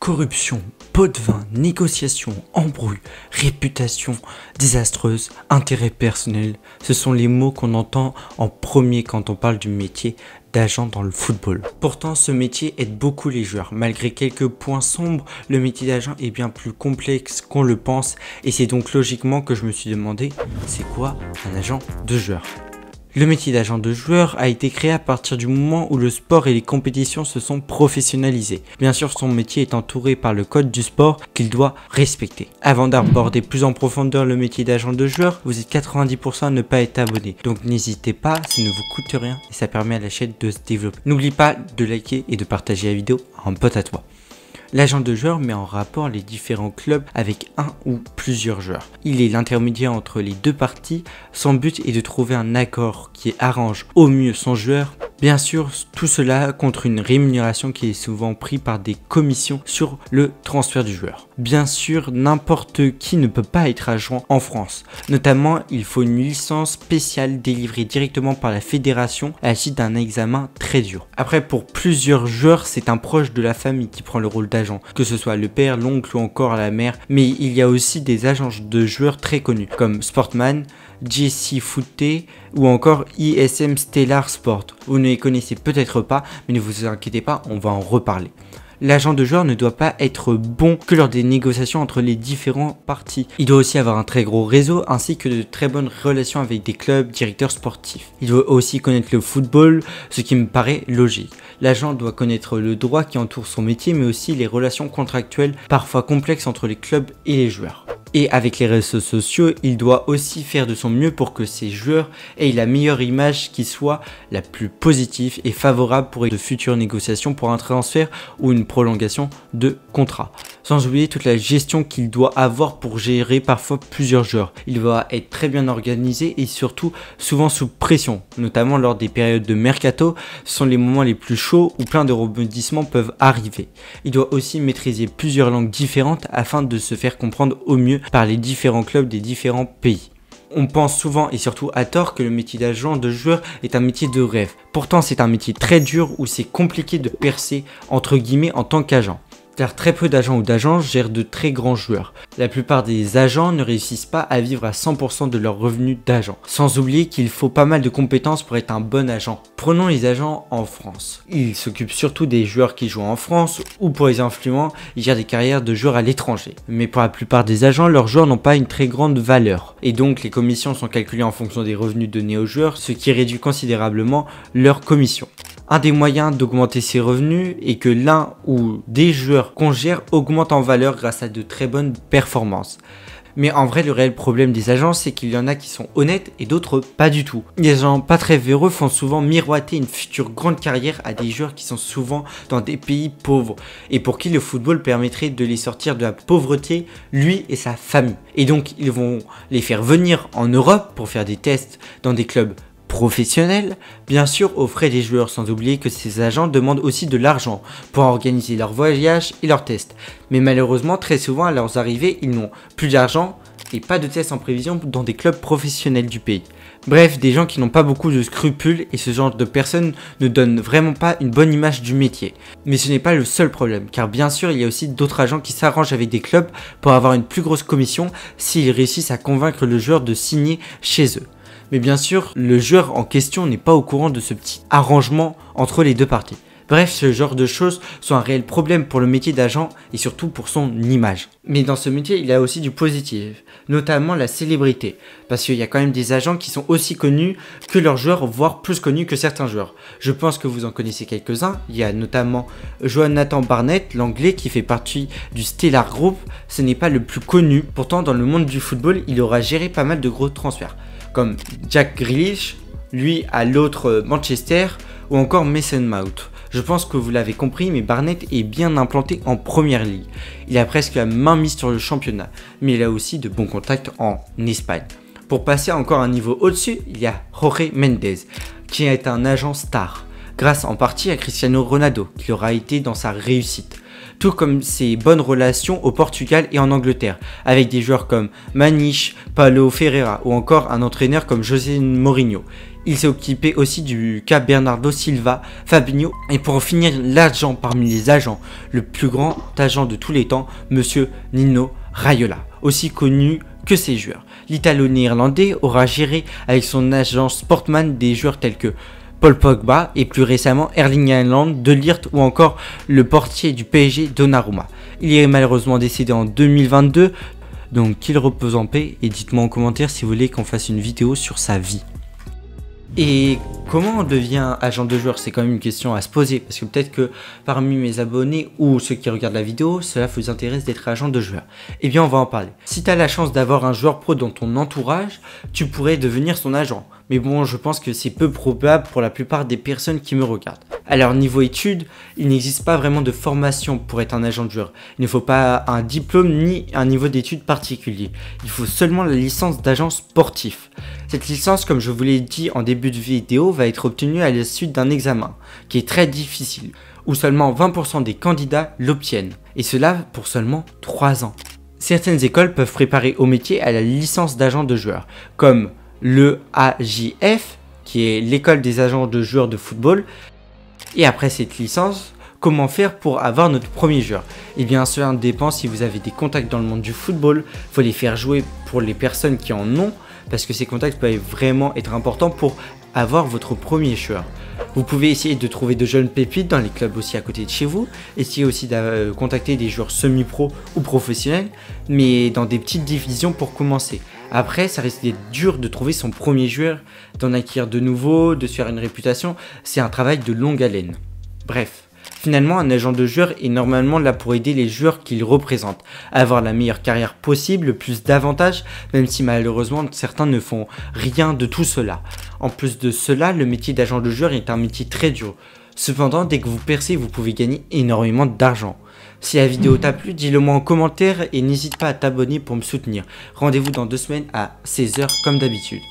Corruption, pot de vin, négociation, embrouille, réputation désastreuse, intérêt personnel, ce sont les mots qu'on entend en premier quand on parle du métier d'agent dans le football. Pourtant, ce métier aide beaucoup les joueurs. Malgré quelques points sombres, le métier d'agent est bien plus complexe qu'on le pense et c'est donc logiquement que je me suis demandé, c'est quoi un agent de joueur ? Le métier d'agent de joueur a été créé à partir du moment où le sport et les compétitions se sont professionnalisés. Bien sûr, son métier est entouré par le code du sport qu'il doit respecter. Avant d'aborder plus en profondeur le métier d'agent de joueur, vous êtes 90% à ne pas être abonné. Donc n'hésitez pas, ça ne vous coûte rien et ça permet à la chaîne de se développer. N'oublie pas de liker et de partager la vidéo à un pote à toi. L'agent de joueur met en rapport les différents clubs avec un ou plusieurs joueurs. Il est l'intermédiaire entre les deux parties. Son but est de trouver un accord qui arrange au mieux son joueur. Bien sûr, tout cela contre une rémunération qui est souvent prise par des commissions sur le transfert du joueur. Bien sûr, n'importe qui ne peut pas être agent en France. Notamment, il faut une licence spéciale délivrée directement par la fédération à la suite d'un examen très dur. Après, pour plusieurs joueurs, c'est un proche de la famille qui prend le rôle d'agent, que ce soit le père, l'oncle ou encore la mère. Mais il y a aussi des agents de joueurs très connus comme Sportman, JC Footé ou encore ISM Stellar Sport. Vous ne les connaissez peut-être pas, mais ne vous inquiétez pas, on va en reparler. L'agent de joueur ne doit pas être bon que lors des négociations entre les différents parties. Il doit aussi avoir un très gros réseau ainsi que de très bonnes relations avec des clubs, directeurs sportifs. Il doit aussi connaître le football, ce qui me paraît logique. L'agent doit connaître le droit qui entoure son métier, mais aussi les relations contractuelles parfois complexes entre les clubs et les joueurs. Et avec les réseaux sociaux, il doit aussi faire de son mieux pour que ses joueurs aient la meilleure image qui soit la plus positive et favorable pour de futures négociations pour un transfert ou une prolongation de contrat. Sans oublier toute la gestion qu'il doit avoir pour gérer parfois plusieurs joueurs. Il doit être très bien organisé et surtout souvent sous pression, notamment lors des périodes de mercato. Ce sont les moments les plus chauds où plein de rebondissements peuvent arriver. Il doit aussi maîtriser plusieurs langues différentes afin de se faire comprendre au mieux par les différents clubs des différents pays. On pense souvent et surtout à tort que le métier d'agent de joueur est un métier de rêve. Pourtant, c'est un métier très dur où c'est compliqué de percer entre guillemets en tant qu'agent. Car très peu d'agents ou d'agences gèrent de très grands joueurs. La plupart des agents ne réussissent pas à vivre à 100% de leurs revenus d'agent. Sans oublier qu'il faut pas mal de compétences pour être un bon agent. Prenons les agents en France. Ils s'occupent surtout des joueurs qui jouent en France ou pour les influents, ils gèrent des carrières de joueurs à l'étranger. Mais pour la plupart des agents, leurs joueurs n'ont pas une très grande valeur. Et donc les commissions sont calculées en fonction des revenus donnés aux joueurs, ce qui réduit considérablement leurs commissions. Un des moyens d'augmenter ses revenus est que l'un ou des joueurs qu'on gère augmente en valeur grâce à de très bonnes performances. Mais en vrai, le réel problème des agents, c'est qu'il y en a qui sont honnêtes et d'autres pas du tout. Les agents pas très véreux font souvent miroiter une future grande carrière à des joueurs qui sont souvent dans des pays pauvres et pour qui le football permettrait de les sortir de la pauvreté, lui et sa famille. Et donc, ils vont les faire venir en Europe pour faire des tests dans des clubs professionnels, bien sûr aux frais des joueurs, sans oublier que ces agents demandent aussi de l'argent pour organiser leurs voyages et leurs tests. Mais malheureusement, très souvent à leurs arrivées, ils n'ont plus d'argent et pas de tests en prévision dans des clubs professionnels du pays. Bref, des gens qui n'ont pas beaucoup de scrupules et ce genre de personnes ne donnent vraiment pas une bonne image du métier. Mais ce n'est pas le seul problème, car bien sûr il y a aussi d'autres agents qui s'arrangent avec des clubs pour avoir une plus grosse commission s'ils réussissent à convaincre le joueur de signer chez eux. Mais bien sûr, le joueur en question n'est pas au courant de ce petit arrangement entre les deux parties. Bref, ce genre de choses sont un réel problème pour le métier d'agent et surtout pour son image. Mais dans ce métier, il y a aussi du positif, notamment la célébrité. Parce qu'il y a quand même des agents qui sont aussi connus que leurs joueurs, voire plus connus que certains joueurs. Je pense que vous en connaissez quelques-uns. Il y a notamment Jonathan Barnett, l'anglais, qui fait partie du Stellar Group. Ce n'est pas le plus connu. Pourtant, dans le monde du football, il aura géré pas mal de gros transferts. Comme Jack Grealish, lui à l'autre Manchester, ou encore Mason Mount. Je pense que vous l'avez compris, mais Barnett est bien implanté en première ligue. Il a presque la main mise sur le championnat, mais il a aussi de bons contacts en Espagne. Pour passer encore un niveau au-dessus, il y a Jorge Mendes, qui est un agent star, grâce en partie à Cristiano Ronaldo, qui aura été dans sa réussite. tout comme ses bonnes relations au Portugal et en Angleterre, avec des joueurs comme Maniche, Paulo Ferreira ou encore un entraîneur comme José Mourinho. Il s'est occupé aussi du cas Bernardo Silva, Fabinho et pour finir l'agent parmi les agents, le plus grand agent de tous les temps, monsieur Nino Raiola, aussi connu que ses joueurs. L'Italo-néerlandais aura géré avec son agent Sportman des joueurs tels que Paul Pogba et plus récemment Erling Haaland, De Ligt ou encore le portier du PSG Donnarumma. Il est malheureusement décédé en 2022, donc qu'il repose en paix et dites-moi en commentaire si vous voulez qu'on fasse une vidéo sur sa vie. Et comment on devient agent de joueur? C'est quand même une question à se poser parce que peut-être que parmi mes abonnés ou ceux qui regardent la vidéo, cela vous intéresse d'être agent de joueur. Eh bien on va en parler. Si tu as la chance d'avoir un joueur pro dans ton entourage, tu pourrais devenir son agent. Mais bon, je pense que c'est peu probable pour la plupart des personnes qui me regardent. Alors niveau études, il n'existe pas vraiment de formation pour être un agent de joueur. Il ne faut pas un diplôme ni un niveau d'études particulier. Il faut seulement la licence d'agent sportif. Cette licence, comme je vous l'ai dit en début de vidéo, va être obtenue à la suite d'un examen, qui est très difficile, où seulement 20% des candidats l'obtiennent. Et cela pour seulement 3 ans. Certaines écoles peuvent préparer au métier à la licence d'agent de joueur, comme l'EAJF, qui est l'école des agents de joueurs de football. Et après cette licence, comment faire pour avoir notre premier joueur? Eh bien cela dépend si vous avez des contacts dans le monde du football, il faut les faire jouer pour les personnes qui en ont, parce que ces contacts peuvent vraiment être importants pour avoir votre premier joueur. Vous pouvez essayer de trouver de jeunes pépites dans les clubs aussi à côté de chez vous, essayer aussi de contacter des joueurs semi-pro ou professionnels, mais dans des petites divisions pour commencer. Après, ça risque d'être dur de trouver son premier joueur, d'en acquérir de nouveaux, de se faire une réputation, c'est un travail de longue haleine. Bref. Finalement, un agent de joueur est normalement là pour aider les joueurs qu'il représente à avoir la meilleure carrière possible, le plus d'avantages, même si malheureusement certains ne font rien de tout cela. En plus de cela, le métier d'agent de joueur est un métier très dur. Cependant, dès que vous percez, vous pouvez gagner énormément d'argent. Si la vidéo t'a plu, dis-le moi en commentaire et n'hésite pas à t'abonner pour me soutenir. Rendez-vous dans 2 semaines à 16 h comme d'habitude.